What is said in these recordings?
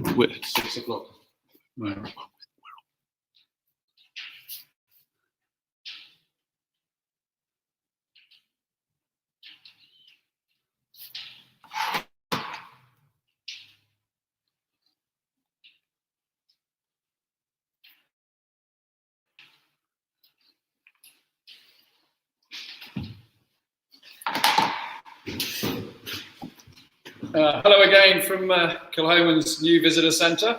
6 o'clock. Right. Hello again from Kilchoman's new visitor centre.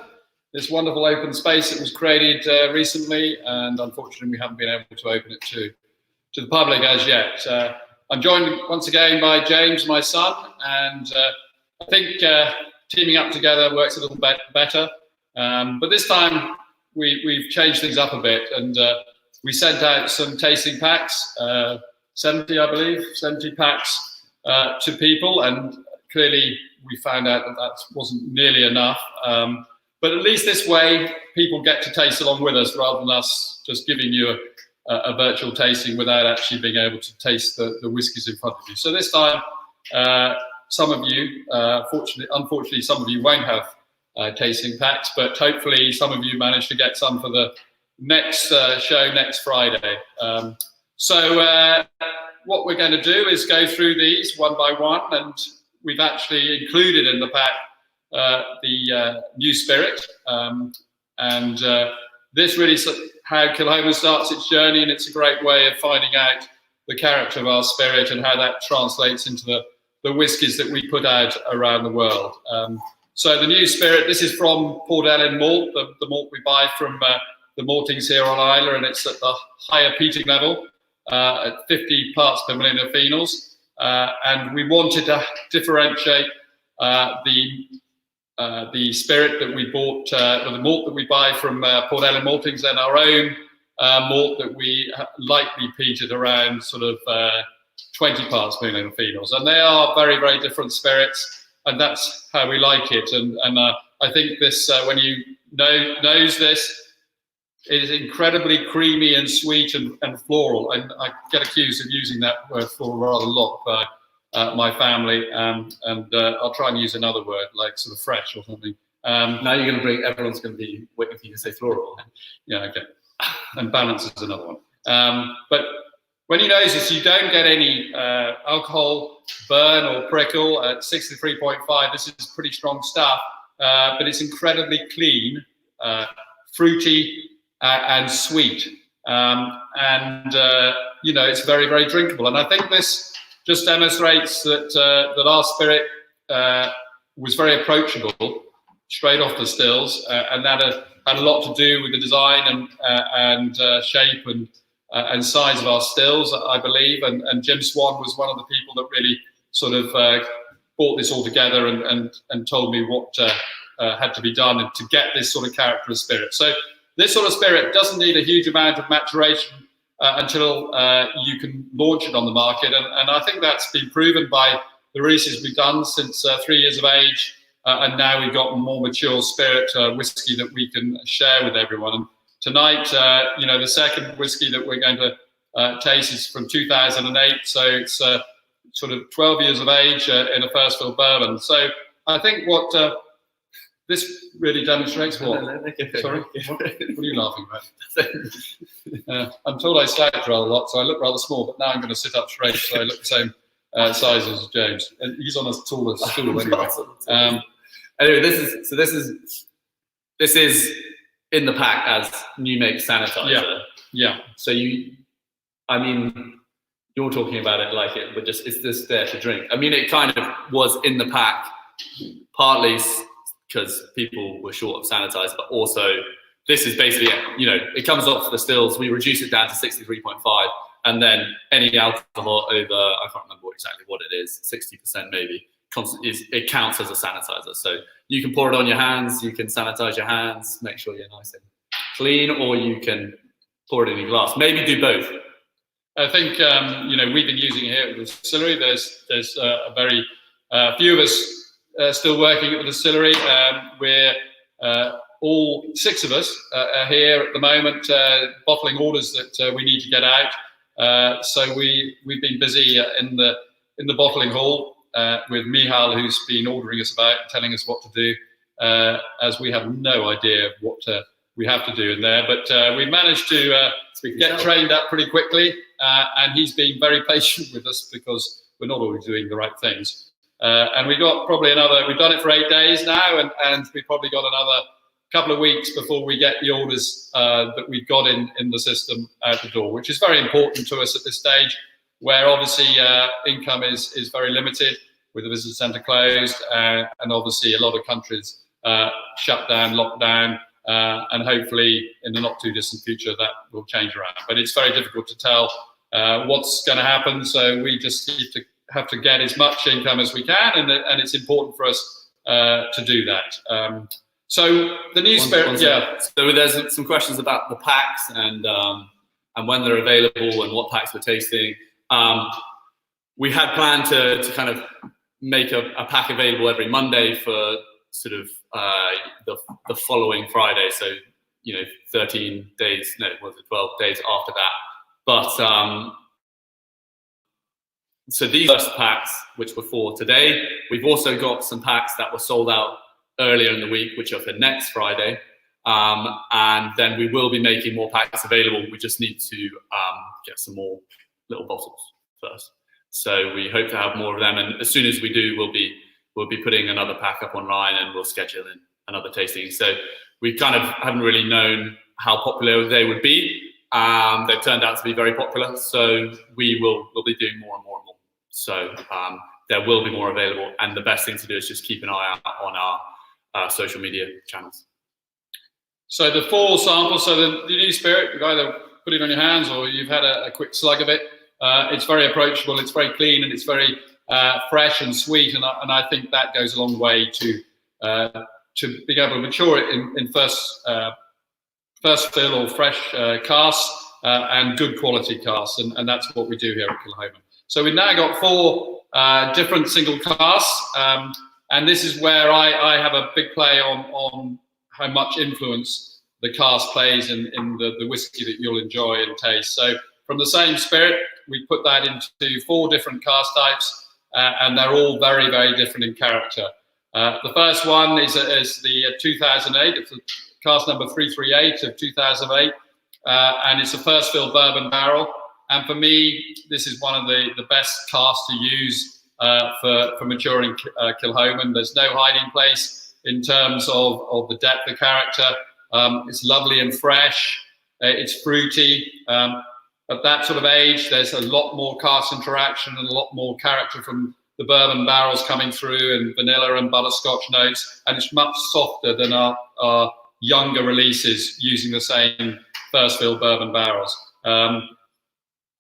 This wonderful open space that was created recently, and unfortunately we haven't been able to open it to the public as yet. I'm joined once again by James, my son, and I think teaming up together works a little bit better. But this time we've changed things up a bit, and we sent out some tasting packs, 70 I believe, 70 packs to people, and clearly we found out that wasn't nearly enough. But at least this way people get to taste along with us rather than us just giving you a virtual tasting without actually being able to taste the whiskies in front of you. So this time, some of you, unfortunately, some of you won't have tasting packs, but hopefully some of you manage to get some for the next show next Friday. So what we're going to do is go through these one by one, and we've actually included in the pack the new spirit, and this really is how Kilchoman starts its journey, and it's a great way of finding out the character of our spirit and how that translates into the whiskies that we put out around the world. So the new spirit, this is from Port Ellen malt, the malt we buy from the maltings here on Islay, and it's at the higher peating level at 50 parts per million of phenols. And we wanted to differentiate the spirit that we bought, the malt that we buy from Port Ellen maltings, and our own malt that we lightly peated around sort of 20 parts per million of phenols. And they are very, very different spirits, and that's how we like it. And I think this, when you nose this, it is incredibly creamy and sweet and floral. And I get accused of using that word floral rather a lot by my family. And I'll try and use another word like sort of fresh or something. Now you're going to bring, everyone's going to be waiting for you to say floral. Yeah, okay. And balance is another one. But when you nose this, you don't get any alcohol burn or prickle at 63.5. This is pretty strong stuff, but it's incredibly clean, fruity, and sweet, and you know, it's very, very drinkable. And I think this just demonstrates that that our spirit was very approachable straight off the stills, and that had a lot to do with the design and shape and size of our stills, I believe. And Jim Swan was one of the people that really sort of brought this all together and told me what had to be done to get this sort of character of spirit. So this sort of spirit doesn't need a huge amount of maturation until you can launch it on the market. And I think that's been proven by the releases we've done since 3 years of age. And now we've got more mature spirit whiskey that we can share with everyone. And tonight, you know, the second whiskey that we're going to taste is from 2008. So it's sort of 12 years of age in a first fill bourbon. So I think what this really demonstrates what? Sorry? What are you laughing about? I'm told I slouch rather a lot, so I look rather small, but now I'm going to sit up straight so I look the same size as James. And he's on a taller stool anyway. Anyway, this is in the pack as new make sanitizer. Yeah. So I mean, you're talking about it like it, but it's just there to drink. I mean, it kind of was in the pack partly because people were short of sanitizer, but also this is basically, you know, it comes off the stills. We reduce it down to 63.5, and then any alcohol over, I can't remember exactly what it is, 60% maybe, it counts as a sanitizer. So you can pour it on your hands, you can sanitize your hands, make sure you're nice and clean, or you can pour it in your glass. Maybe do both. I think, you know, we've been using it here at the distillery. There's a very few of us still working at the distillery. We're all 6 of us are here at the moment, bottling orders that we need to get out. So we've been busy in the bottling hall with Mihal, who's been ordering us about, telling us what to do. as we have no idea of what we have to do in there. But we managed to get trained up pretty quickly, and he's been very patient with us because we're not always doing the right things. And we got probably we've done it for 8 days now, and we probably got another couple of weeks before we get the orders that we've got in the system out the door, which is very important to us at this stage, where obviously income is very limited with the visitor centre closed, and obviously a lot of countries shut down, locked down, and hopefully in the not too distant future that will change around. But it's very difficult to tell what's going to happen, so we just have to get as much income as we can, and it's important for us to do that. So the new spirit, yeah. So there's some questions about the packs and when they're available and what packs we're tasting. We had planned to kind of make a pack available every Monday for sort of the following Friday. So 13 days, no, was it 12 days after that? But so these first packs, which were for today, we've also got some packs that were sold out earlier in the week, which are for next Friday. And then we will be making more packs available. We just need to get some more little bottles first. So we hope to have more of them. And as soon as we do, we'll be putting another pack up online, and we'll schedule in another tasting. So we kind of haven't really known how popular they would be. They've turned out to be very popular. So we'll be doing more and more and more. So there will be more available. And the best thing to do is just keep an eye out on our social media channels. So the 4 samples, so the new spirit, you've either put it on your hands or you've had a quick slug of it. It's very approachable, it's very clean, and it's very fresh and sweet, and I think that goes a long way to being able to mature it in first fill or fresh casks and good quality casks, and that's what we do here at Kilchoman. So we've now got 4 different single casks, and this is where I have a big play on how much influence the cask plays in the whiskey that you'll enjoy and taste. So from the same spirit, we put that into 4 different cask types, and they're all very, very different in character. The first one is the 2008. It's the cask number 338 of 2008, and it's a first fill bourbon barrel. And for me, this is one of the best casks to use for maturing Kilchoman. There's no hiding place in terms of the depth of character. It's lovely and fresh. It's fruity. At that sort of age, there's a lot more cask interaction and a lot more character from the bourbon barrels coming through, and vanilla and butterscotch notes, and it's much softer than our younger releases using the same first fill bourbon barrels.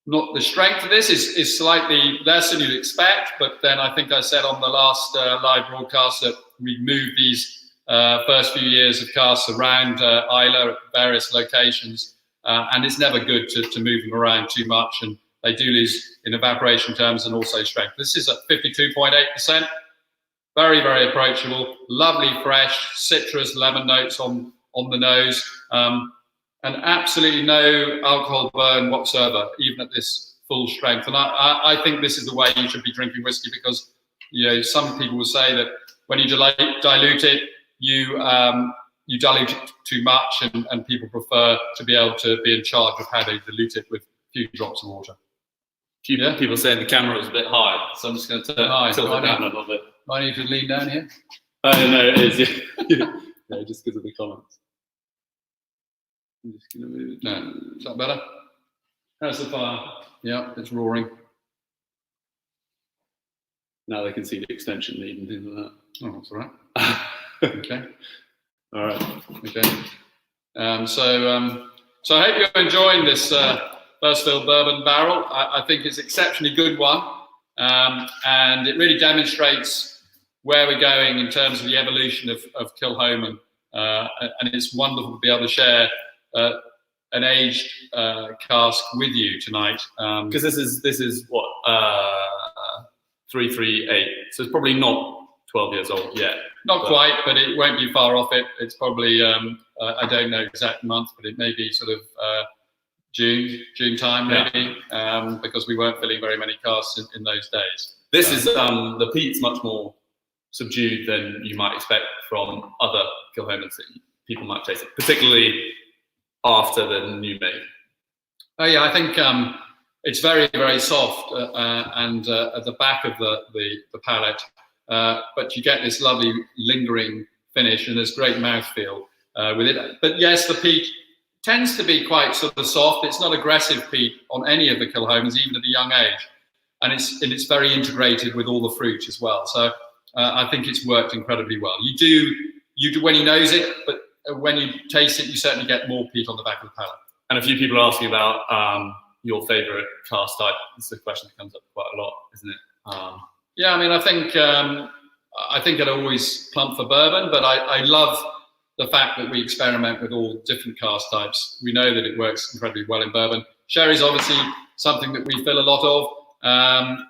Not the strength of this is slightly less than you'd expect, but then I think I said on the last live broadcast that we moved these first few years of casks around Islay at various locations. And it's never good to move them around too much, and they do lose in evaporation terms and also strength. This is at 52.8%, very, very approachable, lovely, fresh, citrus, lemon notes on the nose, and absolutely no alcohol burn whatsoever, even at this full strength. And I think this is the way you should be drinking whiskey, because some people will say that when you dilute it, you dilute it too much, and people prefer to be able to be in charge of how they dilute it with a few drops of water. People saying the camera was a bit high, so I'm just going to tilt it down a little bit. I need to lean down here? Oh, no, it is. No, just because of the comments. I'm just going to move it. No, is that better? How's the fire? Yeah, it's roaring. Now they can see the extension lead and things like that. Oh, that's all right. Okay. All right. Okay. So I hope you're enjoying this first fill bourbon barrel. I think it's an exceptionally good one, and it really demonstrates where we're going in terms of the evolution of Kilchoman, and it's wonderful to be able to share an aged cask with you tonight. Because this is what 338, so it's probably not 12 years old yet. Not quite, but it won't be far off it. It's probably, I don't know exact month, but it may be sort of June time maybe, because we weren't filling very many casks in those days. This is, the peat's much more subdued than you might expect from other Kilchomans that people might taste it, particularly after the new make? Oh yeah, I think it's very, very soft and at the back of the palate, but you get this lovely lingering finish and there's great mouthfeel with it. But yes, the peat tends to be quite sort of soft. It's not aggressive peat on any of the Kilchomans, even at a young age, and it's very integrated with all the fruit as well. So I think it's worked incredibly well. You do when you nose it, but when you taste it, you certainly get more peat on the back of the palate. And a few people are asking about your favourite cask type. It's a question that comes up quite a lot, isn't it? Yeah, I mean, I think I'd always plump for bourbon, but I love the fact that we experiment with all different cask types. We know that it works incredibly well in bourbon. Sherry's obviously something that we fill a lot of,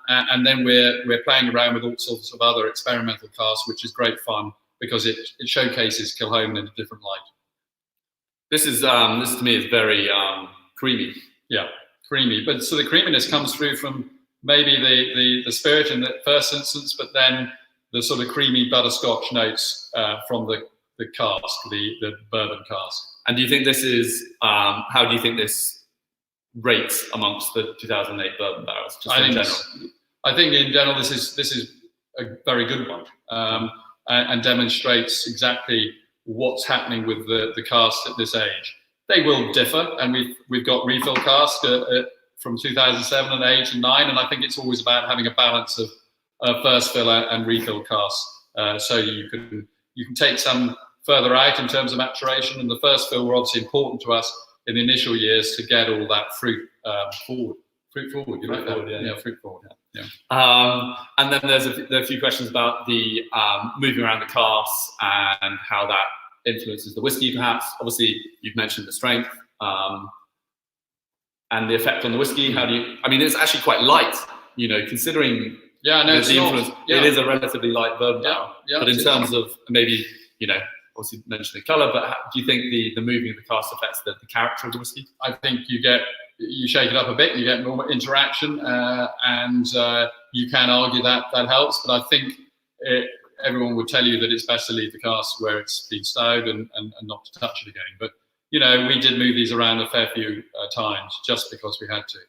and then we're playing around with all sorts of other experimental casks, which is great fun because it showcases Kilchoman in a different light. This to me is very creamy. Yeah, creamy. But so the creaminess comes through from maybe the spirit in the first instance, but then the sort of creamy butterscotch notes from the cask, the bourbon cask. And do you think this is, how do you think this rates amongst the 2008 bourbon barrels? I think in general this is a very good one and demonstrates exactly what's happening with the casks at this age. They will differ, and we've got refill casks from 2007 and 8 and 9, and I think it's always about having a balance of first fill and refill casks, so you can take some further out in terms of maturation, and the first fill were obviously important to us in the initial years to get all that fruit forward. Fruit forward, you like that? Yeah, fruit forward. Yeah. And then there are a few questions about the moving around the casks and how that influences the whiskey, perhaps. Obviously, you've mentioned the strength and the effect on the whiskey. How do you? I mean, it's actually quite light, considering the influence. Yeah. It is a relatively light bourbon barrel. Yeah, but in terms of maybe, obviously mentioned the colour, but do you think the moving of the cask affects the character of the whiskey? I think you shake it up a bit, you get more interaction, and you can argue that helps. But I think everyone would tell you that it's best to leave the cask where it's been stowed and not to touch it again. But we did move these around a fair few times just because we had to.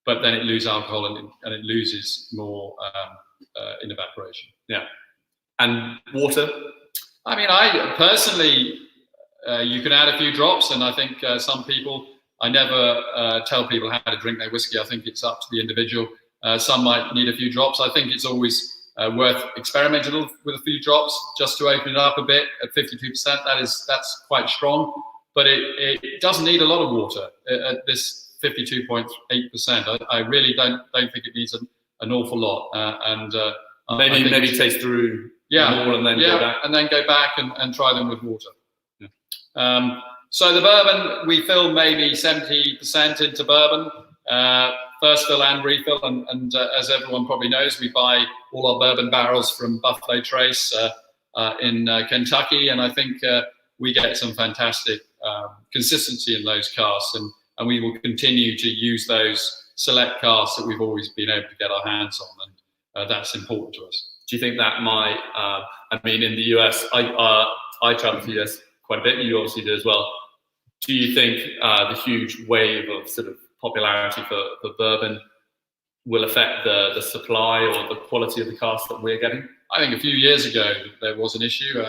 But then it loses alcohol and it loses more in evaporation. Yeah. And water? I mean, I personally, you can add a few drops, and I think some people, I never tell people how to drink their whiskey. I think it's up to the individual. Some might need a few drops. I think it's always worth experimenting with a few drops just to open it up a bit. At 52%, that's quite strong, but it doesn't need a lot of water at this 52.8%. I really don't think it needs an awful lot. And maybe taste through more and then go back. And then go back and try them with water. Yeah. So the bourbon, we fill maybe 70% into bourbon, first fill and refill. And as everyone probably knows, we buy all our bourbon barrels from Buffalo Trace in Kentucky. And I think we get some fantastic consistency in those casks. And we will continue to use those select casks that we've always been able to get our hands on. And that's important to us. Do you think that might, in the US, I travel to the US quite a bit, you obviously do as well. Do you think the huge wave of sort of popularity for bourbon will affect the supply or the quality of the cask that we're getting? I think a few years ago there was an issue.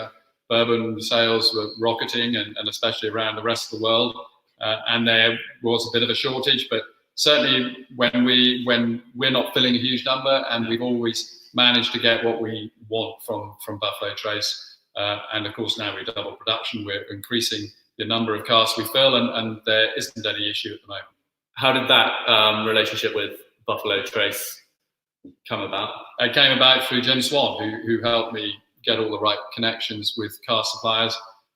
Bourbon sales were rocketing, and especially around the rest of the world, and there was a bit of a shortage. But certainly when we're not filling a huge number, and we've always managed to get what we want from Buffalo Trace, and of course now we double production, we're increasing the number of casks we fill, and there isn't any issue at the moment. How did that relationship with Buffalo Trace come about? It came about through Jim Swan, who helped me get all the right connections with cask suppliers,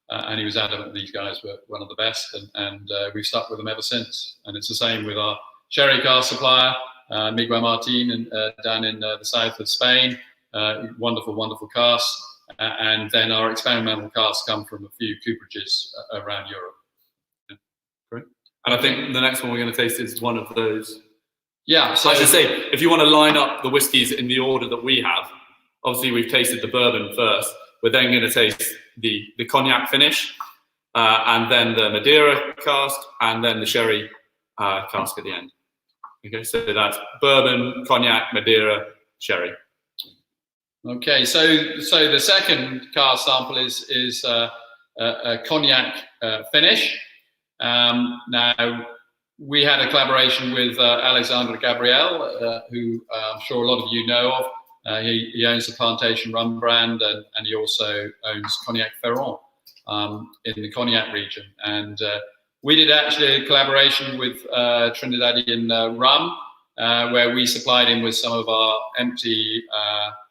and he was adamant these guys were one of the best, and we've stuck with them ever since. And it's the same with our sherry cask supplier, Miguel Martin, down in the south of Spain. Wonderful casks. And then our experimental casks come from a few cooperages around Europe. Yeah. Great. And I think the next one we're going to taste is one of those. Yeah. So I should say, if you want to line up the whiskies in the order that we have, obviously we've tasted the bourbon first. We're then going to taste the cognac finish, and then the Madeira cask, and then the sherry cask at the end. Okay, so that's bourbon, cognac, Madeira, sherry. Okay, so the second cask sample is a cognac finish. Now, we had a collaboration with Alexandre Gabriel, who I'm sure a lot of you know of. He owns the Plantation Rum brand, and he also owns Cognac Ferrand in the Cognac region. And we did actually a collaboration with Trinidadian rum, where we supplied him with some of our empty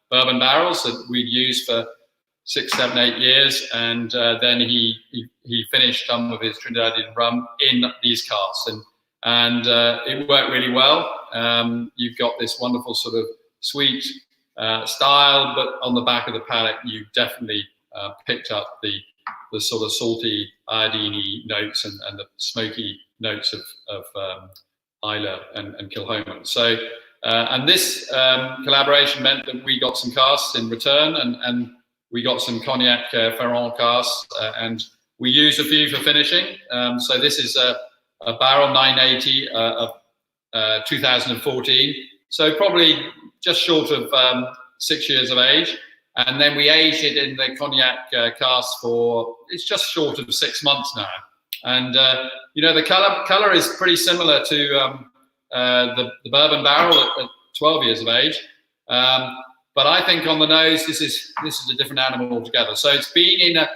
bourbon barrels that we'd used for 6, 7, 8 years, and then he finished some of his Trinidadian rum in these casks, and it worked really well. You've got this wonderful sort of sweet style, but on the back of the palate, you definitely picked up the sort of salty iodine notes and the smoky notes of Islay and Kilchoman. So, and this collaboration meant that we got some casks in return, and we got some Cognac Ferrand casks, and we used a few for finishing. So this is a barrel 980 of 2014. So probably just short of 6 years of age. And then we aged it in the Cognac cask for, it's just short of 6 months now. And, you know, the color is pretty similar to the bourbon barrel at 12 years of age. But I think on the nose, this is a different animal altogether. So it's been in a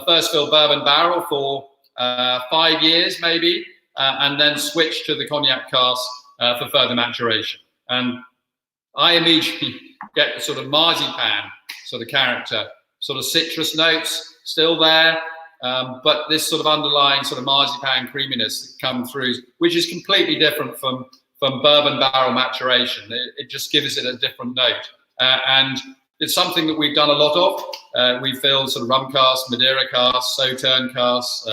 first fill bourbon barrel for 5 years maybe, and then switched to the cognac cask for further maturation. And I immediately get the sort of marzipan sort of character, sort of citrus notes still there, but this sort of underlying sort of marzipan creaminess come through, which is completely different from bourbon barrel maturation. It just gives it a different note. And it's something that we've done a lot of. We filled sort of rum casks, Madeira casks, Sauterne casks,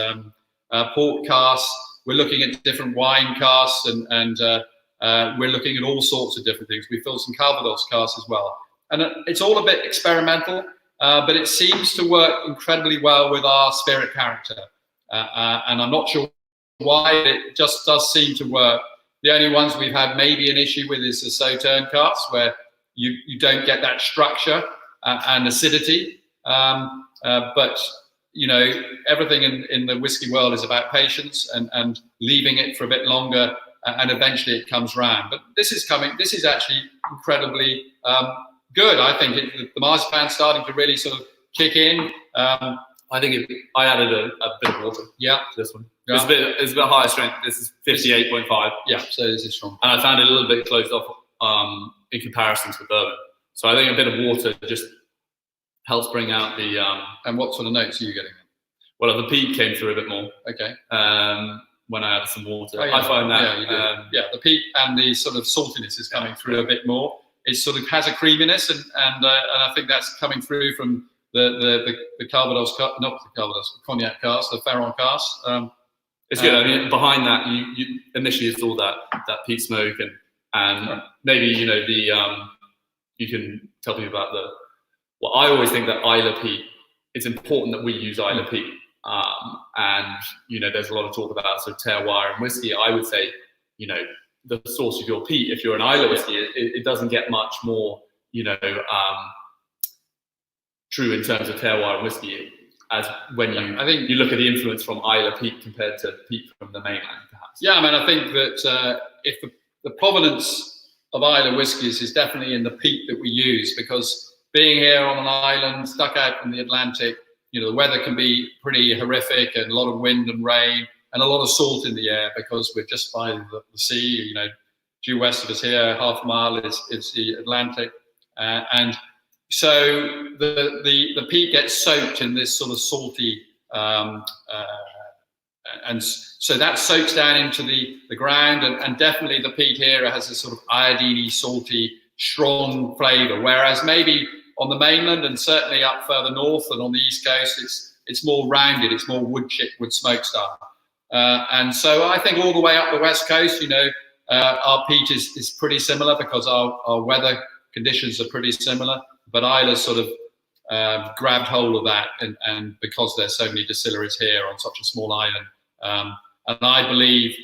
port casks. We're looking at different wine casks, and we're looking at all sorts of different things. We filled some Calvados casks as well. And it's all a bit experimental, but it seems to work incredibly well with our spirit character. And I'm not sure why, it just does seem to work. The only ones we've had maybe an issue with is the Sauterne casks, where you don't get that structure and acidity. But, you know, everything in the whiskey world is about patience and leaving it for a bit longer, and eventually it comes round. But this is actually incredibly good. I think the marzipan's starting to really sort of kick in. I think I added a bit of water. Yeah, to this one. Yeah. It's a bit higher strength. This is 58.5. Yeah, so this is strong. And I found it a little bit closed off in comparison to the bourbon. So I think a bit of water just helps bring out the. And what sort of notes are you getting? Well, the peat came through a bit more. Okay. When I added some water, oh, yeah. I find that. Yeah, you do. Yeah, the peat and the sort of saltiness is coming through a bit more. It sort of has a creaminess, and I think that's coming through from the Calvados, not the Calvados, cognac cask, the Ferrand cask. It's good. I mean, behind that, you initially it's all that peat smoke, and maybe you know you can tell people about well, I always think that Islay peat. It's important that we use Islay peat, and you know, there's a lot of talk about sort of terroir and whiskey. I would say, you know, the source of your peat, if you're an Islay whiskey, it doesn't get much more, you know, true in terms of terroir and whiskey as when I think you look at the influence from Islay peat compared to peat from the mainland, perhaps. Yeah, I mean, I think that if the provenance of Islay whiskies is definitely in the peat that we use, because being here on an island stuck out in the Atlantic, you know, the weather can be pretty horrific, and a lot of wind and rain, and a lot of salt in the air, because we're just by the sea. You know, due west of us here, half a mile is the Atlantic, and so the peat gets soaked in this sort of salty, and so that soaks down into the ground, and definitely the peat here has a sort of iodine-y, salty, strong flavour, whereas maybe on the mainland, and certainly up further north and on the east coast, it's more rounded, it's more wood chip, wood smoke style. And so I think all the way up the west coast, you know, our peat is pretty similar, because our weather conditions are pretty similar. but Isla's sort of grabbed hold of that, and because there's so many distilleries here on such a small island, and I believe,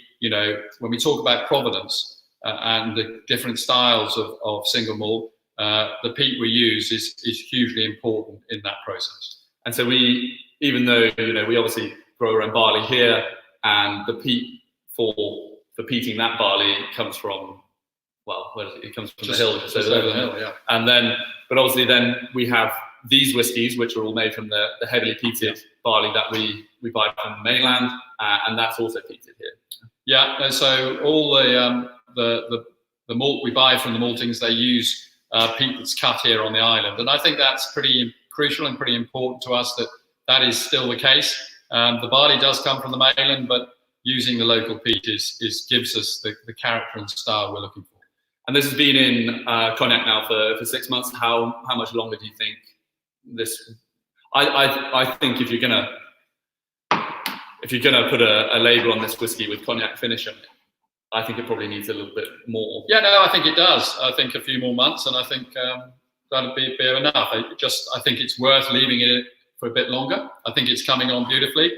when we talk about provenance and the different styles of single malt, the peat we use is hugely important in that process. And so even though we obviously grow our own barley here, and the peat for peating that barley comes from, it comes from the hill, just over the hill, yeah. And then, but obviously then we have these whiskies, which are all made from the heavily peated barley that we buy from the mainland, and that's also peated here. Yeah, and so all the malt we buy from the maltings, they use peat that's cut here on the island, and I think that's pretty crucial and pretty important to us that is still the case. The barley does come from the mainland, but using the local peat gives us the character and style we're looking for. And this has been in Cognac now for 6 months. How much longer do you think this? I think if you're gonna put a label on this whiskey with Cognac finish on it, I think it probably needs a little bit more. Yeah, no, I think it does. I think a few more months, and I think that'll be enough. I think it's worth leaving it for a bit longer. I think it's coming on beautifully.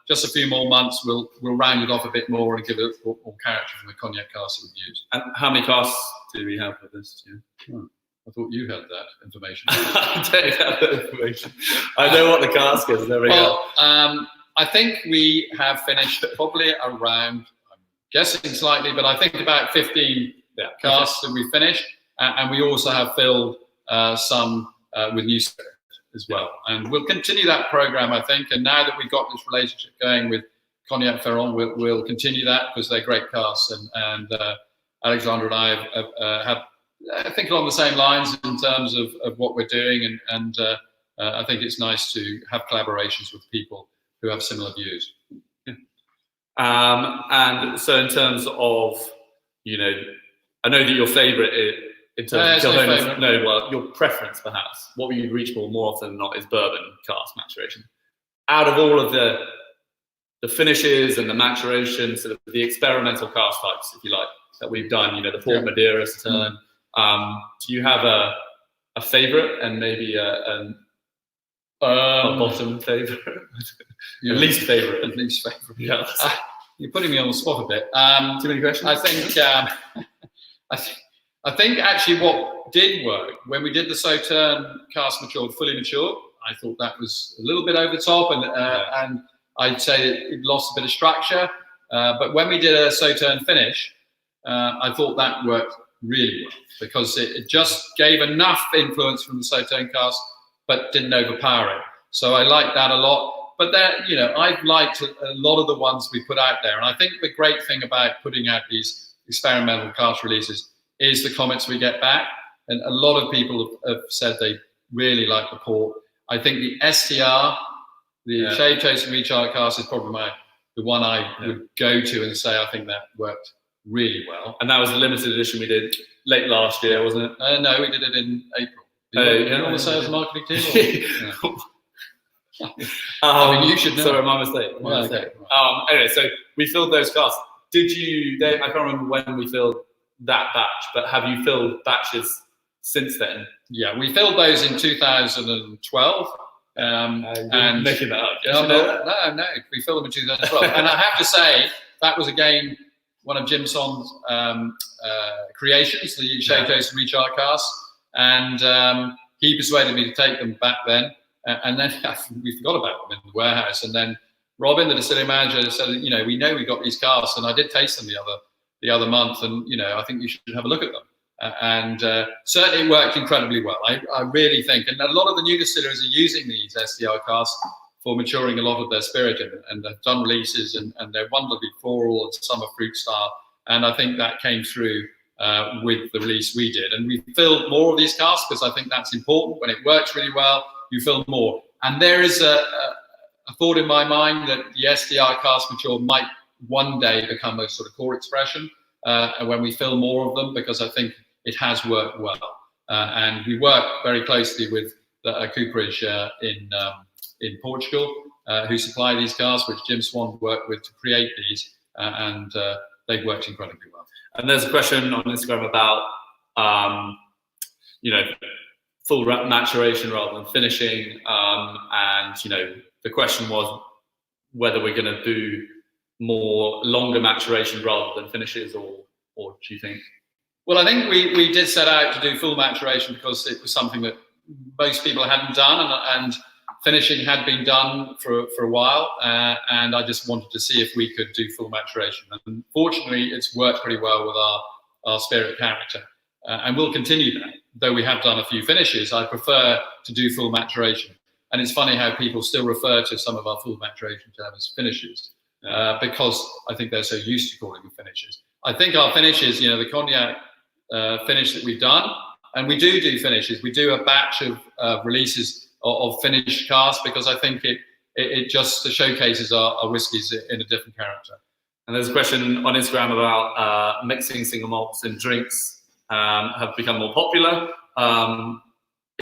Just a few more months, we'll round it off a bit more and give it more character from the Cognac cask that we've used. And how many casks do we have with this? I thought you had that information. I don't have that information. I know what the cask is. There we go. I think we have finished probably around, I'm guessing slightly, but I think about 15 casks that we finished. And we also have filled some with new spirit as well. And we'll continue that program, I think. And now that we've got this relationship going with Cognac Ferrand, we'll continue that because they're great casks. And Alexandra and I have I think along the same lines in terms of what we're doing. And I think it's nice to have collaborations with people who have similar views. Yeah. And so in terms of, I know that your favourite in terms of your preference perhaps, what you reach for more often than not is bourbon cask maturation. Out of all of the finishes and the maturation, sort of the experimental cask types, if you like, that we've done, the Port Madeira Sauterne, do you have a favourite and maybe a bottom favourite? Yeah. Least favourite. At least favourite. Yeah. You're putting me on the spot a bit. Too many questions? I think actually what did work when we did the Sauterne cask matured, fully matured, I thought that was a little bit over the top, and I'd say it lost a bit of structure. But when we did a Sauterne finish, I thought that worked really well because it just gave enough influence from the Sauterne cask, but didn't overpower it. So I liked that a lot. But I've liked a lot of the ones we put out there. And I think the great thing about putting out these experimental cask releases is the comments we get back. And a lot of people have said they really like the port. I think the STR, the Shave Toast and Recharge cask, is probably the one I would go to and say I think that worked really well. And that was the limited edition we did late last year, wasn't it? No, we did it in April. You on the sales and marketing team? I mean, you should know. Sorry, my mistake. Okay. Anyway, so we filled those casks. Did you? I can't remember when we filled that batch, but have you filled batches since then? Yeah, we filled those in 2012. And making that up. No, we filled them in 2012. And I have to say that was again one of Jim Son's creations, the Shave Toast and Recharge cask, and he persuaded me to take them back then. And then we forgot about them in the warehouse. And then Robin, the distillery manager, said, we know we got these casks, and I did taste them the other month, and I think you should have a look at them. And certainly it worked incredibly well. I really think, and a lot of the new distilleries are using these SDR casks for maturing a lot of their spirit, and they've done releases, and they're wonderfully floral and summer fruit style. And I think that came through with the release we did. And we filled more of these casks because I think that's important. When it works really well, you fill more. And there is a thought in my mind that the SDR cask mature might one day become a sort of core expression when we fill more of them, because I think it has worked well. And we work very closely with the cooperage in Portugal, who supply these casks, which Jim Swan worked with to create these, and they've worked incredibly well. And there's a question on Instagram about, full maturation rather than finishing. And you know, the question was whether we're going to do more longer maturation rather than finishes, or do you think? Well, I think we did set out to do full maturation because it was something that most people hadn't done, and finishing had been done for a while, and I just wanted to see if we could do full maturation. And fortunately, it's worked pretty well with our spirit character, and we'll continue that. Though we have done a few finishes, I prefer to do full maturation. And it's funny how people still refer to some of our full maturation terms as finishes, because I think they're so used to calling them finishes. I think our finishes, you know, the Cognac finish that we've done, and we do finishes. We do a batch of releases of finished casks because I think it just showcases our whiskies in a different character. And there's a question on Instagram about mixing single malts in drinks have become more popular.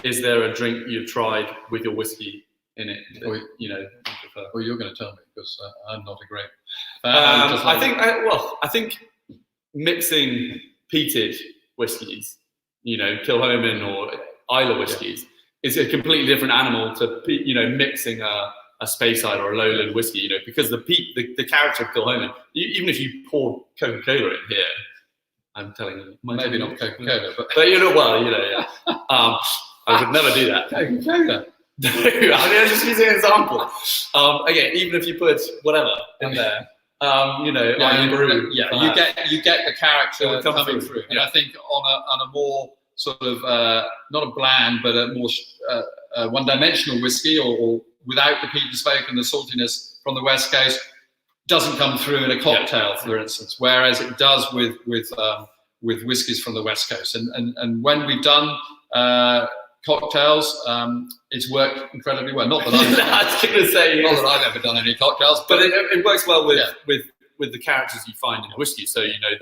Is there a drink you've tried with your whiskey in it that, you know, you prefer? Well, you're going to tell me because I'm not a great fan. I think mixing peated whiskies, you know, Kilchoman or Islay whiskies, is a completely different animal to, you know, mixing a Speyside or a lowland whiskey, you know, because the peat, the character of Kilchoman, even if you pour Coca-Cola in here, I'm telling you, maybe not Coca-Cola, but you know, well, you know, yeah. I would never do that. Coca-Cola. No, I mean, I'm just using an example. Again, even if you put whatever in there, you know, you get the character coming through. And yeah. I think on a more sort of not a bland, but a more one-dimensional whiskey, or without the peat and smoke and the saltiness from the West Coast, doesn't come through in a cocktail, for instance, whereas it does with whiskies from the West Coast. And when we've done cocktails, it's worked incredibly well. Not that I was going to say, not that I've ever done any cocktails, but it works well with the characters you find in the whiskey. So, you know,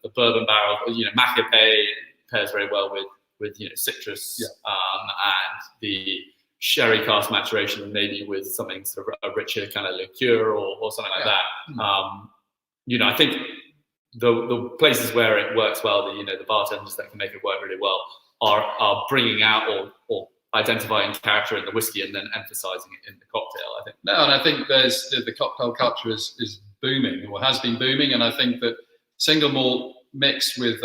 the bourbon barrel, you know, Macape pairs very well with you know, citrus, and the sherry cask maturation maybe with something sort of a richer kind of liqueur or something like that. You know, I think the places where it works well, you know, the bartenders that can make it work really well are bringing out or identifying character in the whiskey and then emphasizing it in the cocktail, I think. No, and I think there's the cocktail culture is booming, or has been booming, and I think that single malt mixed with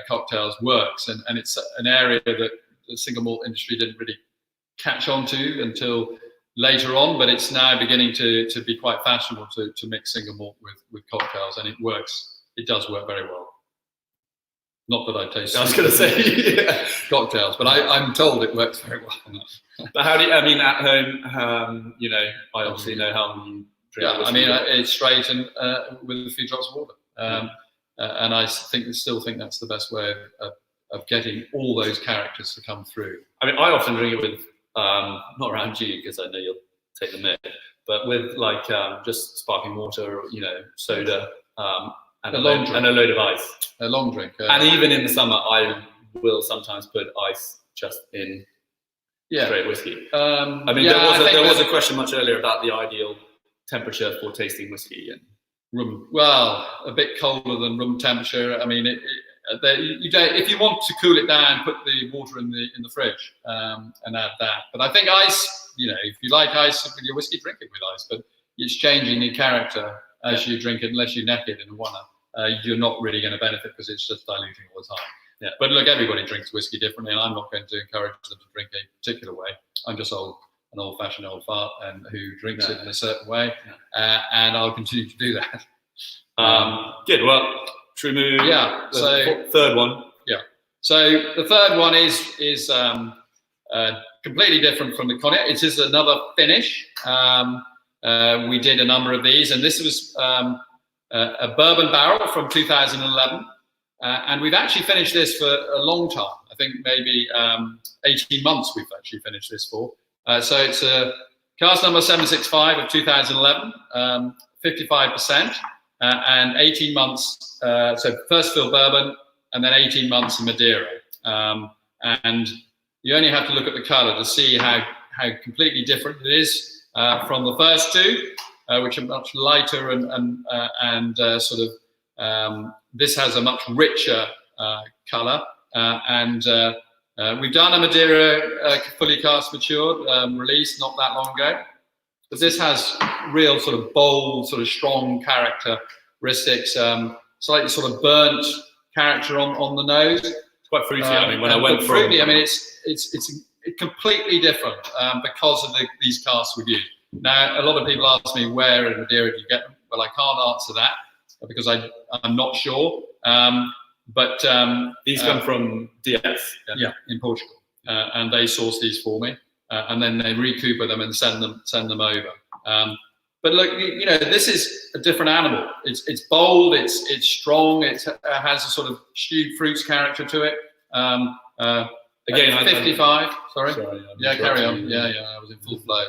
cocktails works, and it's an area that the single malt industry didn't really catch on to until later on, but it's now beginning to be quite fashionable to mix single malt with cocktails, and it works. It does work very well. Not that I taste. I was going to say cocktails, but I'm told it works very well. But how do you? I mean, at home, you know, I obviously know how you drink. Yeah, I mean, it's straight and with a few drops of water, and I still think that's the best way of getting all those characters to come through. I mean, I often drink it with not around you because I know you'll take the mick, but with like just sparkling water, or, you know, soda. And a load of ice. A long drink. And even in the summer, I will sometimes put ice just in straight whiskey. I mean, there was a question much earlier about the ideal temperature for tasting whiskey and room. Well, a bit colder than room temperature. I mean, if you want to cool it down, put the water in the fridge and add that. But I think ice, you know, if you like ice with your whiskey, drink it with ice. But it's changing in character as you drink it, unless you neck it in water. You're not really going to benefit because it's just diluting all the time. Yeah. But look, everybody drinks whiskey differently, and I'm not going to encourage them to drink a particular way. I'm just an old-fashioned old fart and who drinks it in a certain way, and I'll continue to do that. Good. Well, should we move? Yeah. So third one. Yeah. So the third one is completely different from the Cognac. It is another finish. We did a number of these, and this was a bourbon barrel from 2011, and we've actually finished this for a long time. I think maybe 18 months we've actually finished this for. So it's a cask number 765 of 2011, 55%, and 18 months. So first fill bourbon, and then 18 months in Madeira. And you only have to look at the colour to see how completely different it is from the first two. Which are much lighter and sort of this has a much richer colour and We've done a Madeira fully cask matured release not that long ago, but this has real sort of bold, sort of strong characteristics, slightly sort of burnt character on the nose. It's quite fruity. I mean, when I went fruity, I mean, it's completely different because of these casks we've used. Now, a lot of people ask me where in Madeira do you get them? Well, I can't answer that because I'm not sure. But these come from DS. Yeah, in Portugal, and they source these for me, and then they recouper them and send them over. But look, you know, this is a different animal. It's bold, it's strong, it has a sort of stewed fruits character to it. Again, 55. Sorry. Yeah, carry on. Yeah, I was in full flow.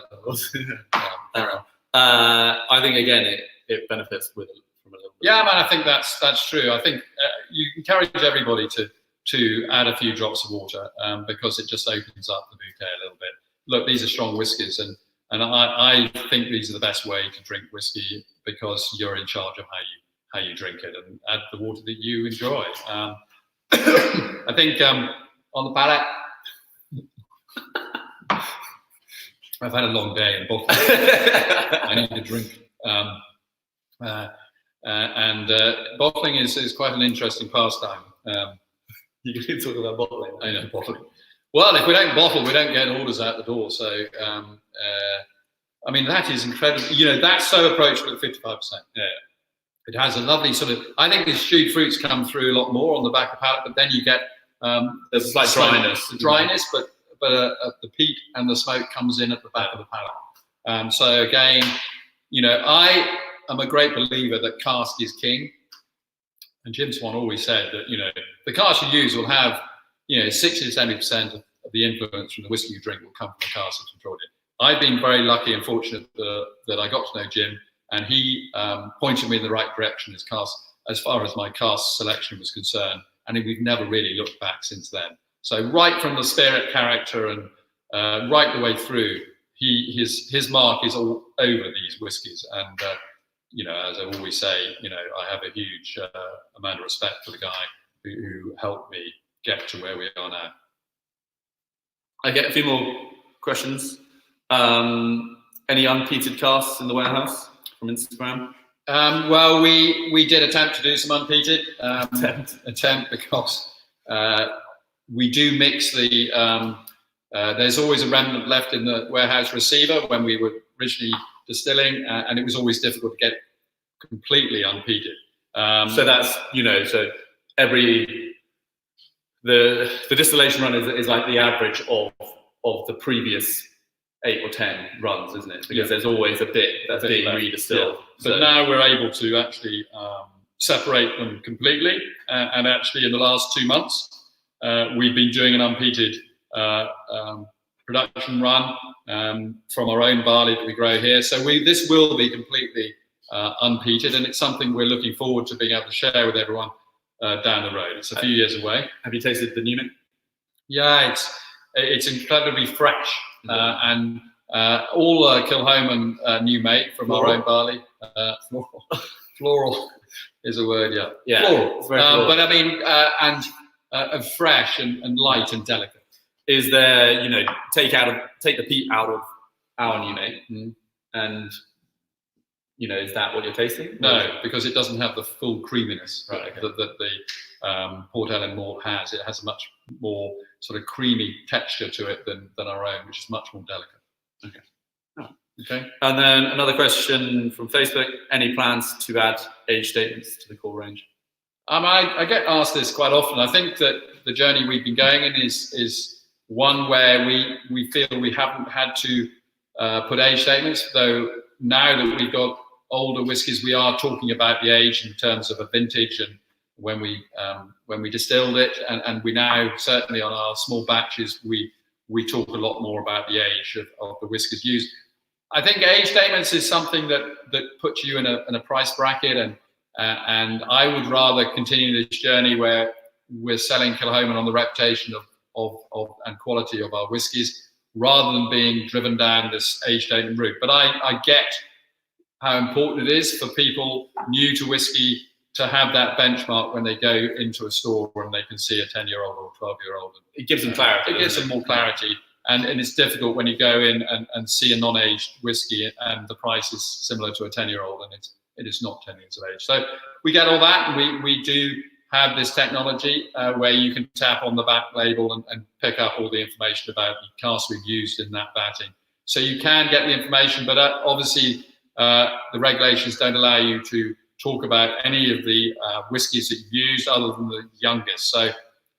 Carry on. I think again it benefits from a little bit. Yeah, man, I think that's true. I think you encourage everybody to add a few drops of water because it just opens up the bouquet a little bit. Look, these are strong whiskies, and I think these are the best way to drink whiskey because you're in charge of how you drink it, and add the water that you enjoy. I think on the palate, I've had a long day and bottling. I need a drink. Bottling is quite an interesting pastime. You can talk about bottling. I know, bottling. Well, if we don't bottle, we don't get orders out the door. So, I mean, that is incredible. You know, that's so approachable at 55%. Yeah. It has a lovely sort of, I think the stewed fruits come through a lot more on the back of palate, but then you get there's a slight dryness. But the peat and the smoke comes in at the back of the palate. So again, you know, I am a great believer that cask is king. And Jim Swan always said that, you know, the cask you use will have, you know, 60 to 70% of the influence from the whiskey you drink will come from the cask that's controlled it. I've been very lucky and fortunate that I got to know Jim, and he pointed me in the right direction as far as my cask selection was concerned. And we've never really looked back since then. So right from the spirit character and right the way through, his mark is all over these whiskies. And you know, as I always say, you know, I have a huge amount of respect for the guy who helped me get to where we are now. I get a few more questions. Any unpeated casks in the warehouse from Instagram? Well, we did attempt to do some unpeated. Attempt because we do mix the. There's always a remnant left in the warehouse receiver when we were originally distilling, and it was always difficult to get completely unpeated. So that's, you know, so the distillation run is like the average of the previous 8 or 10 runs, isn't it? Because there's always a bit that's being redistilled. Yeah. So now we're able to actually separate them completely, and actually in the last 2 months we've been doing an unpeated production run from our own barley that we grow here. So this will be completely unpeated, and it's something we're looking forward to being able to share with everyone down the road. It's a few years away. Have you tasted the new mint? Yeah, it's incredibly fresh, and all Kilchoman new mate from our own barley. Floral is a word, yeah. Floral. Floral. But I mean, and fresh and light and delicate. Is there, you know, take the peat out of our new mate, and you know, is that what you're tasting? No, because it doesn't have the full creaminess that the Port Ellen malt has. It has a much more sort of creamy texture to it than our own, which is much more delicate. Okay. Oh. Okay. And then another question from Facebook: any plans to add age statements to the core range? I get asked this quite often. I think that the journey we've been going in is one where we feel we haven't had to put age statements, though now that we've got older whiskies, we are talking about the age in terms of a vintage and when we distilled it, and we now certainly on our small batches we talk a lot more about the age of the whiskies used. I think age statements is something that puts you in a price bracket, and I would rather continue this journey where we're selling Kilchoman on the reputation of and quality of our whiskies, rather than being driven down this age statement route. But I get how important it is for people new to whiskey to have that benchmark when they go into a store and they can see a 10-year-old or 12-year-old. It gives them clarity. It gives them more clarity. And it's difficult when you go in and see a non-aged whiskey and the price is similar to a 10-year-old and it is not 10 years of age. So we get all that, and we do have this technology where you can tap on the back label and pick up all the information about the casks we've used in that batting. So you can get the information, but obviously the regulations don't allow you to talk about any of the whiskies that you've used other than the youngest. So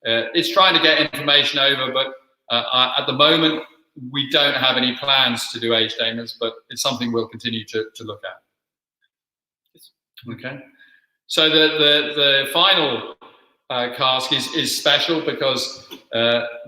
it's trying to get information over, but at the moment, we don't have any plans to do age statements, but it's something we'll continue to look at. Okay. So the final cask is special because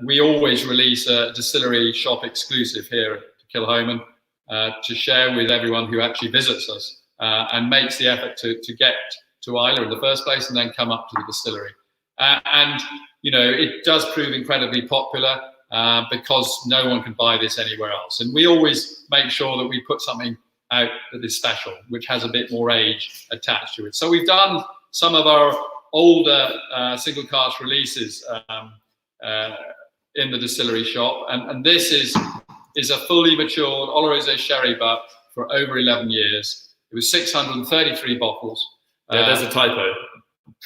we always release a distillery shop exclusive here at Kilchoman to share with everyone who actually visits us and makes the effort to get to Islay in the first place and then come up to the distillery. And you know, it does prove incredibly popular because no one can buy this anywhere else. And we always make sure that we put something out that is special, which has a bit more age attached to it. So we've done some of our older single cask releases in the distillery shop, and this is a fully matured Oloroso sherry butt for over 11 years. It was 633 bottles. Yeah, there's a typo.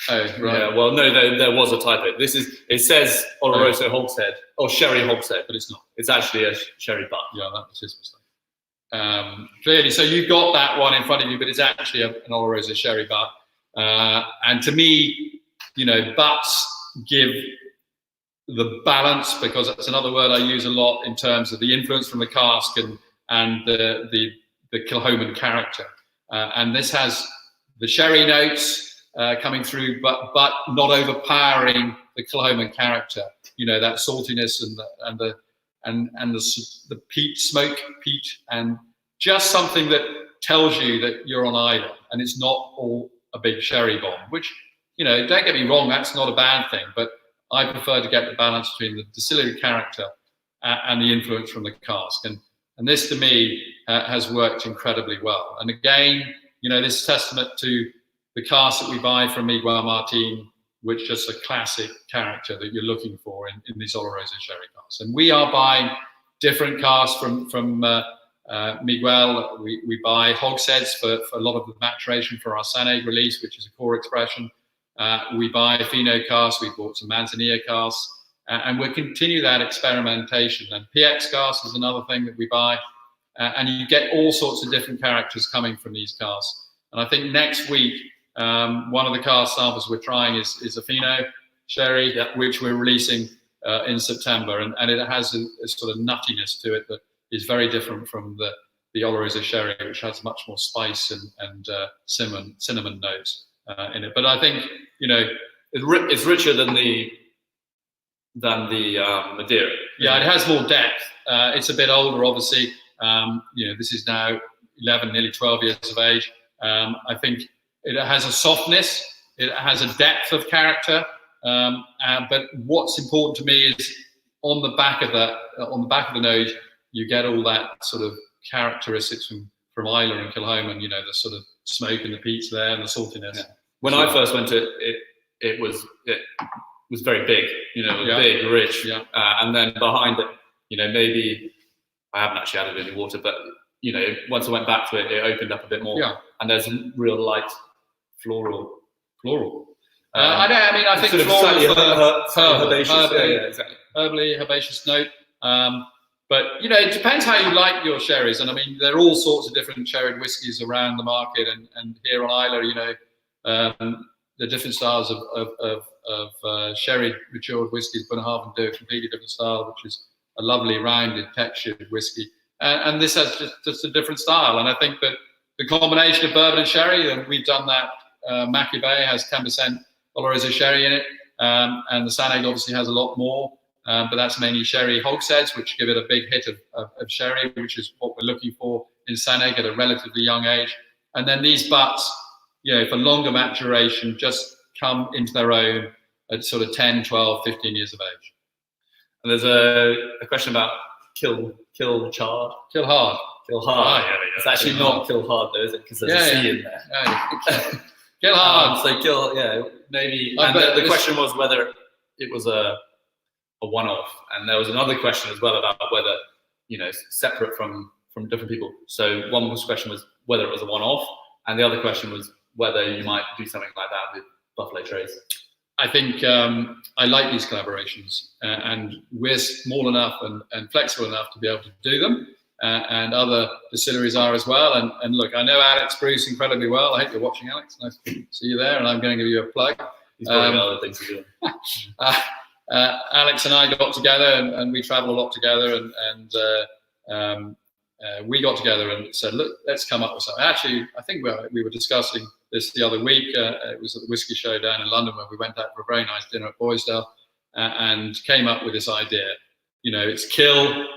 Oh, right. Yeah, well, no, there was a typo. It says Oloroso hogshead, or sherry hogshead, but it's not. It's actually a sherry butt. Yeah, that was his mistake. Clearly, so you've got that one in front of you, but it's actually an Oloroso sherry butt. And to me, you know, butts give the balance, because that's another word I use a lot in terms of the influence from the cask and the Kilchoman character. And this has the sherry notes coming through, but not overpowering the Kilchoman character. You know, that saltiness and the peat, smoke peat, and just something that tells you that you're on Islay, and it's not all a big sherry bomb. Which, you know, don't get me wrong, that's not a bad thing, but I prefer to get the balance between the distillery character and the influence from the cask. And this, to me, has worked incredibly well. And again, you know, this is testament to the cask that we buy from Miguel Martin, which is just a classic character that you're looking for in these Oloroso sherry casks. And we are buying different casks from Miguel. We buy hogsheads for a lot of the maturation for our Saneg release, which is a core expression. We buy Fino casks. We bought some Manzanilla casks. And we'll continue that experimentation. And PX casks is another thing that we buy. And you get all sorts of different characters coming from these casks. And I think next week, one of the cask samples we're trying is a Fino sherry, which we're releasing in September. And it has a sort of nuttiness to it that is very different from the Oloroso sherry, which has much more spice and cinnamon notes in it. But I think, you know, it's richer than the Madeira. Yeah, it has more depth. It's a bit older, obviously. You know, this is now 11, nearly 12 years of age. I think it has a softness. It has a depth of character. But what's important to me is on the back of the nose, you get all that sort of characteristics from Islay and Kilchoman. You know, the sort of smoke and the peats there and the saltiness. Yeah. When I first went to it was very big. You know, big, rich, and then behind it, you know, maybe I haven't actually added any water, but you know, once I went back to it, it opened up a bit more. Yeah. And there's real light floral. I think sort of floral, herbaceous, herbally herbaceous note. But you know, it depends how you like your sherries, and I mean, there are all sorts of different sherried whiskies around the market, and here on Islay, you know, the different styles of sherry matured whiskies. Bunnahabhain do a completely different style, which is a lovely rounded textured whiskey, and this has just a different style. And I think that the combination of bourbon and sherry, and we've done that. Mackay Bay has 10% Oloroso sherry in it, and the Saneg obviously has a lot more, but that's mainly sherry hogsheads, which give it a big hit of sherry, which is what we're looking for in Saneg at a relatively young age. And then these butts, you know, for longer maturation, just come into their own at sort of 10, 12, 15 years of age. And there's a question about Kilchard. Kilhard. Kilhard. It's actually not Kilhard though, is it? Because there's a C in there. Kill hard. Maybe. I And bet the this- question was whether it was a one-off, and there was another question as well about whether, separate from different people. So one question was whether it was a one-off, and the other question was whether you might do something like that with Buffalo Trace. I think I like these collaborations, and we're small enough and flexible enough to be able to do them, and other distilleries are as well. And look, I know Alex Bruce incredibly well. I hope you're watching, Alex. Nice to see you there, and I'm going to give you a plug. He's probably got other things to do. Alex and I got together, and we travel a lot together, and we got together and said, look, let's come up with something. Actually, I think we were discussing this the other week. It was at the Whisky Show down in London, where we went out for a very nice dinner at Boysdale, and came up with this idea. It's kill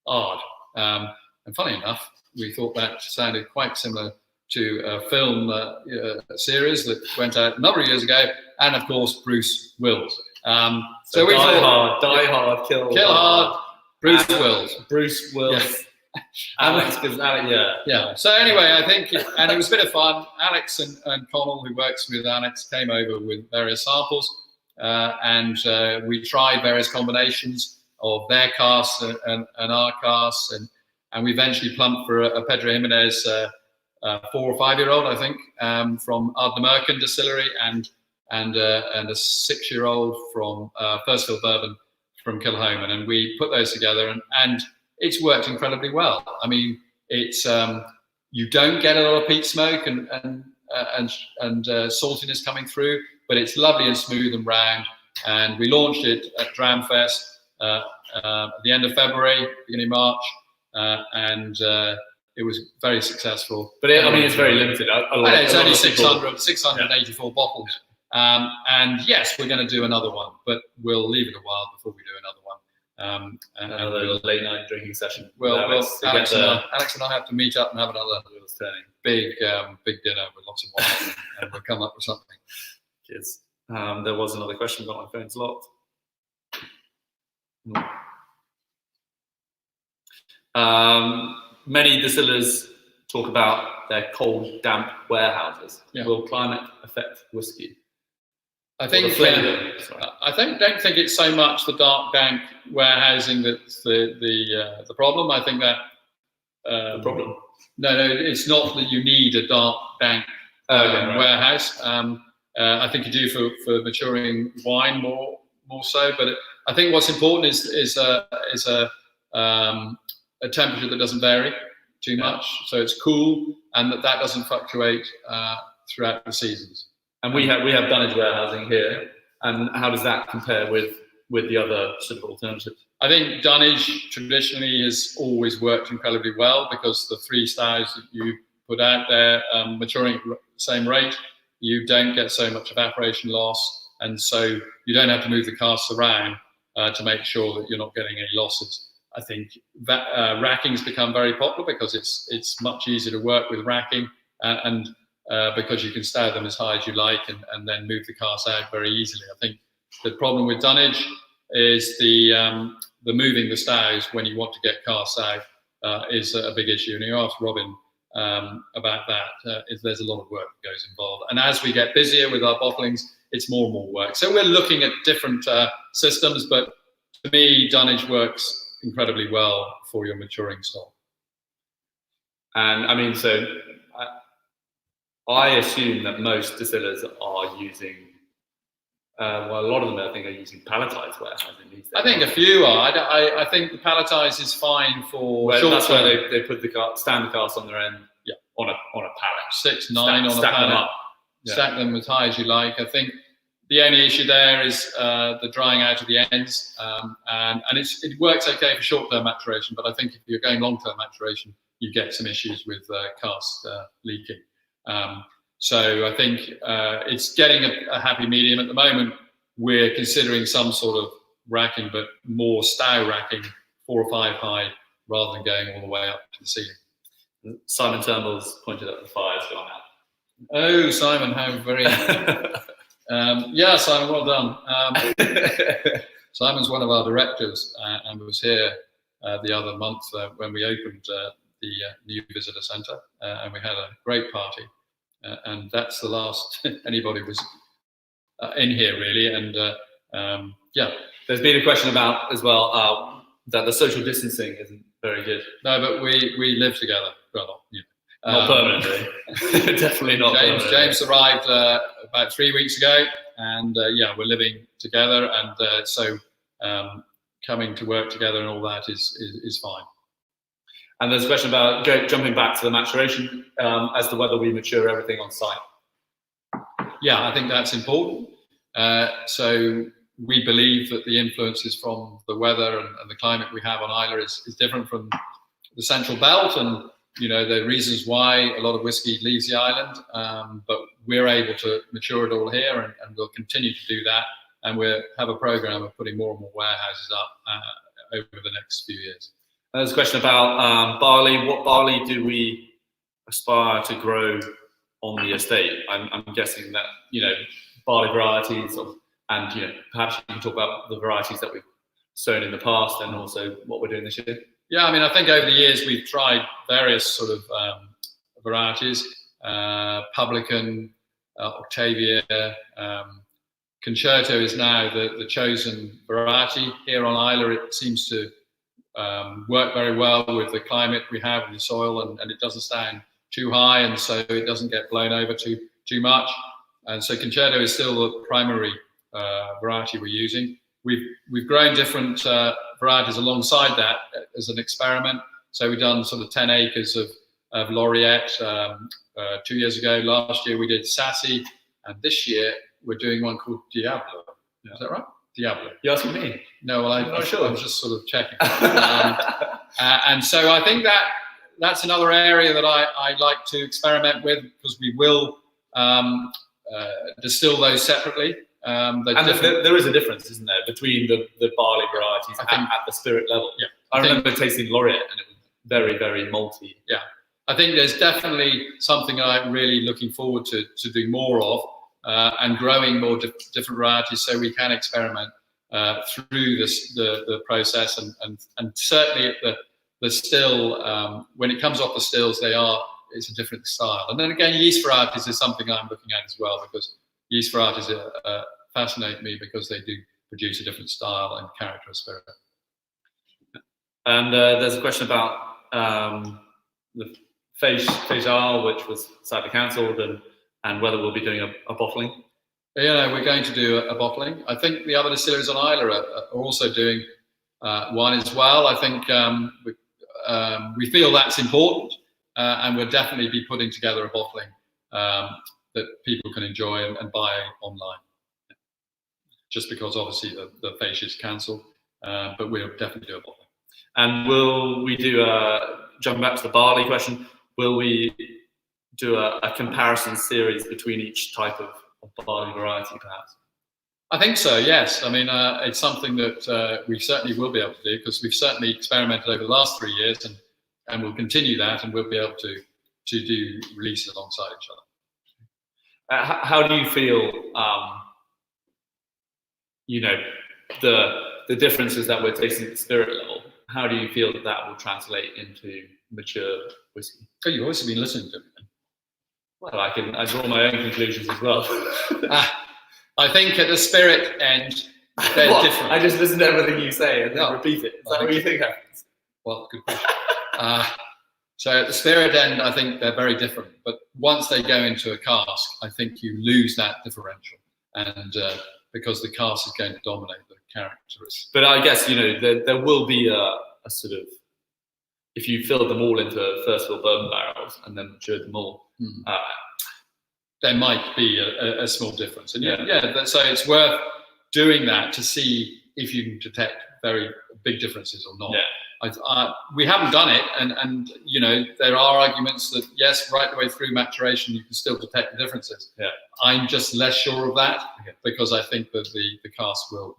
hard. And funny enough, we thought that sounded quite similar to a film series that went out a number of years ago, and of course Bruce Wills. So we thought, die hard, kill hard. Bruce Wills. Bruce Wills. Yeah. Alex, because Alex, yeah. So anyway, I think, and it was a bit of fun. Alex and Connell, who works with Alex, came over with various samples, and we tried various combinations of their casks and our casks, and we eventually plumped for a Pedro Jimenez 4 or 5 year old, I think, from Ardnamurchan Distillery, and a 6-year-old from Firstfield Bourbon from Kilchoman, and we put those together, and it's worked incredibly well. I mean, it's you don't get a lot of peat smoke and saltiness coming through, but it's lovely and smooth and round. And we launched it at Dramfest at the end of February, beginning of March, and it was very successful. But it's very limited. It's only 684 bottles. And yes, we're going to do another one, but we'll leave it a while before we do another one. Another late night drinking session. Alex and I have to meet up and have another big dinner with lots of wine, and we'll come up with something. Cheers. There was another question, but my phone's locked. Many distillers talk about their cold, damp warehouses. Yeah. Will climate affect whiskey? I think don't think it's so much the dark, dank warehousing that's the problem. I think that the problem. No, it's not that you need a dark, dank warehouse. I think you do for maturing wine more so. But I think what's important is a temperature that doesn't vary too much, so it's cool, and that doesn't fluctuate throughout the seasons. And we have dunnage warehousing here, and how does that compare with the other sort of alternatives? I think dunnage traditionally has always worked incredibly well, because the 3 styles that you put out there maturing at the same rate, you don't get so much evaporation loss, and so you don't have to move the casks around to make sure that you're not getting any losses. I think that racking's become very popular because it's much easier to work with racking, and because you can stow them as high as you like and then move the casks out very easily. I think the problem with dunnage is the moving the stows when you want to get casks out is a big issue. And you asked Robin about that. There's a lot of work that goes involved. And as we get busier with our bottlings, it's more and more work. So we're looking at different systems, but to me, dunnage works incredibly well for your maturing stock. And I mean, so I assume that most distillers are using, a lot of them I think are using palletized warehousing these days. I think a few are. I think the palletized is fine for short that's term. where they put the stand the cast on their end, on a pallet. 6, 9 on a pallet. Them up. Stack them as high as you like. I think the only issue there is the drying out of the ends, and it works okay for short-term maturation, but I think if you're going long-term maturation, you get some issues with cask leaking. So I think it's getting a happy medium at the moment. We're considering some sort of racking, but more stow racking, 4 or 5 high, rather than going all the way up to the ceiling. Simon Turnbull's pointed out the fire's gone out. Oh, Simon, how very... Simon, well done. Simon's one of our directors and was here the other month when we opened the new visitor centre, and we had a great party. and that's the last anybody was in here really. And yeah, there's been a question about as well that the social distancing isn't very good. No, but we live together. Well, not permanently. Definitely not. James arrived about 3 weeks ago, and yeah, we're living together, and so coming to work together and all that is fine. And there's a question about jumping back to the maturation as to whether we mature everything on site. Yeah, I think that's important. So we believe that the influences from the weather and the climate we have on Islay is different from the Central Belt, and the reasons why a lot of whiskey leaves the island. But we're able to mature it all here, and we'll continue to do that. And we'll have a program of putting more and more warehouses up over the next few years. There's a question about barley. What barley do we aspire to grow on the estate? I'm guessing that barley varieties, and perhaps you can talk about the varieties that we've sown in the past and also what we're doing this year. Yeah, I mean, I think over the years we've tried various sort of varieties: Publican, Octavia. Concerto is now the chosen variety here on Islay. It seems to work very well with the climate we have and the soil, and it doesn't stand too high, and so it doesn't get blown over too much. And so Concerto is still the primary variety we're using. We've grown different varieties alongside that as an experiment. So we've done sort of 10 acres of Laureate 2 years ago. Last year we did Sassy, and this year we're doing one called Diablo. Is that right? Diablo. You're asking me? No, well, I'm not sure. I was just sort of checking. And so I think that's another area that I like to experiment with, because we will distill those separately. And there is a difference, isn't there, between the barley varieties at the spirit level? Yeah, I remember tasting Laureate, and it was very, very malty. Yeah, I think there's definitely something I'm really looking forward to do more of, and growing more different varieties, so we can experiment through the process, and certainly at the still, when it comes off the stills, it's a different style. And then again, yeast varieties is something I'm looking at as well, because yeast varieties fascinate me because they do produce a different style and character of spirit. And there's a question about the Feijar, which was sadly cancelled, and whether we'll be doing a bottling. We're going to do a bottling. I think the other distilleries on Islay are also doing wine as well. I think we feel that's important, and we'll definitely be putting together a bottling that people can enjoy and buy online. Just because obviously the Feish is cancelled, but we'll definitely do a bottling. And will we do jumping back to the barley question, will we do a comparison series between each type of barley variety, perhaps? I think so, yes. I mean, it's something that we certainly will be able to do, because we've certainly experimented over the last 3 years, and we'll continue that, and we'll be able to do releases alongside each other. How do you feel, the differences that we're tasting at the spirit level? How do you feel that will translate into mature whiskey? Oh, you've obviously been listening to me then. Well, I draw my own conclusions as well. I think at the spirit end, they're different. I just listen to everything you say and then repeat it. Is that what you think happens? Well, good question. So at the spirit end, I think they're very different. But once they go into a cask, I think you lose that differential, and because the cask is going to dominate the characteristics. But I guess there will be a sort of, if you filled them all into first fill bourbon barrels and then matured them all, there might be a small difference. And so it's worth doing that to see if you can detect very big differences or not. Yeah. We haven't done it, and there are arguments that yes, right the way through maturation you can still detect the differences. Yeah. I'm just less sure of that, because I think that the cask will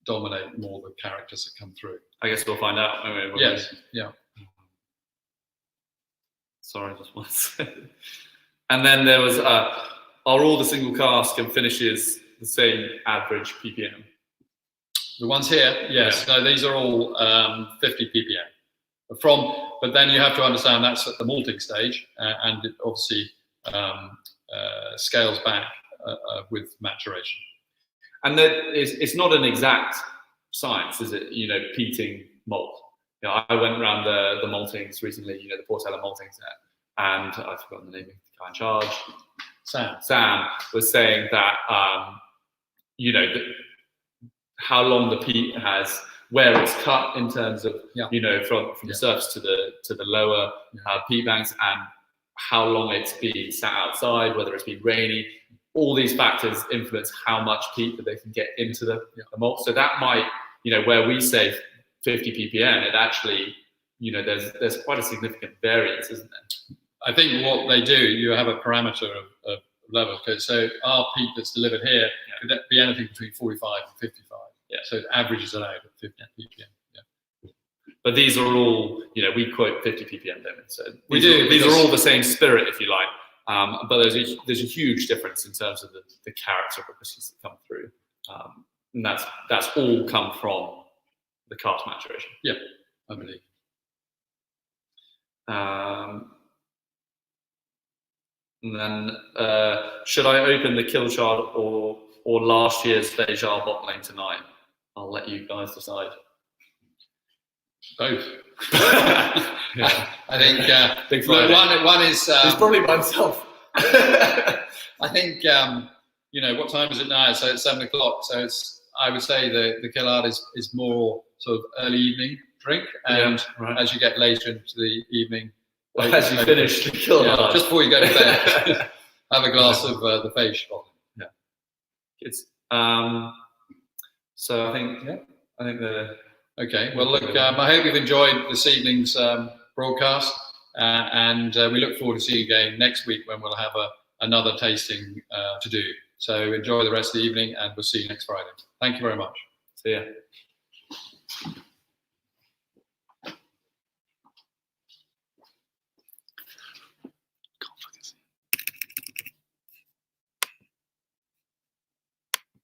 dominate more the characters that come through. I guess we'll find out. Yes. Yeah. Sorry, just one second. And then there was, are all the single cask and finishes the same average ppm? The ones here, yes. Yeah. No, these are all 50 ppm. But then you have to understand that's at the malting stage, and it obviously scales back with maturation. And that it's not an exact science, is it? You know, peating malt. You know, I went around the maltings recently. You know, the Portela maltings there, and I've forgotten the name of the guy in charge. Sam was saying that you know, how long the peat has, where it's cut in terms of you know, from the surface to the lower peat banks, and how long it's been sat outside, whether it's been rainy. All these factors influence how much peat that they can get into the malt. So that might, you know, where we say 50 ppm, it actually, you know, there's quite a significant variance, isn't there? I think what they do, you have a parameter of level. Okay, so our peat that's delivered here could be anything between 45 and 55. Yeah. So it averages it out at 50 ppm. Yeah. But these are all, you know, we quote 50 ppm limits. So these are all the same spirit, if you like. But there's a huge difference in terms of the character of the whiskies that come through, and that's all come from the cask maturation. Yeah, I believe. And then, should I open the Kilchoman or last year's Deja bottling tonight? I'll let you guys decide. Both. Yeah. I think Big Friday. one is he's probably by himself. I think you know, what time is it now? So it's 7 o'clock. So I would say the Kilard is more sort of early evening drink, and as you get later into the evening, as you finish the Kilard, just before you go to bed, have a glass of the Fèche. Yeah, it's so I think the. Okay, well, look, I hope you've enjoyed this evening's broadcast, and we look forward to seeing you again next week when we'll have another tasting to do. So enjoy the rest of the evening, and we'll see you next Friday. Thank you very much. See ya.